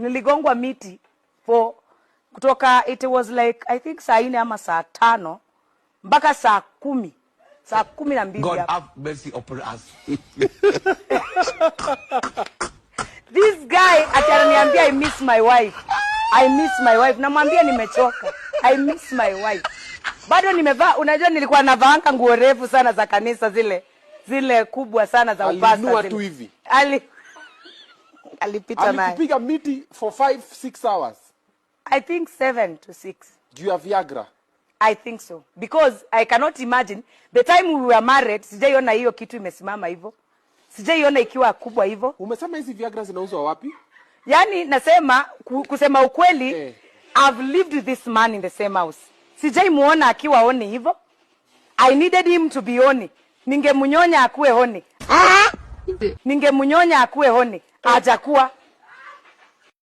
Niligongwa miti for kutoka, it was like I think saa 4 ama saa 5 mpaka saa 10. Saa 12. God have mercy upon us. This guy ataniambia I miss my wife. I miss my wife. Namwambia nimechoka. I miss my wife. Bado nimevaa, unajua nilikuwa navaanga nguo refu sana za kanisa zile kubwa sana za upasta zile. Alinua tu hivi. Alipita naye. Alikupiga miti for 5-6 hours. I think 7 to 6. Do you have Viagra? I think so. Because I cannot imagine the time we were married, sijaiona hiyo kitu imesimama hivyo. Sijaiona ikiwa kubwa hivyo. Umesema hizi Viagra zinauzwa wapi? Yani nasema kusema ukweli, I've lived with this man in the same house. Sijaimuona akiwa oni hivyo. I needed him to be oni. Ningemunyonya akue honi. Ningemunyonya akue honi. Hajakuwa.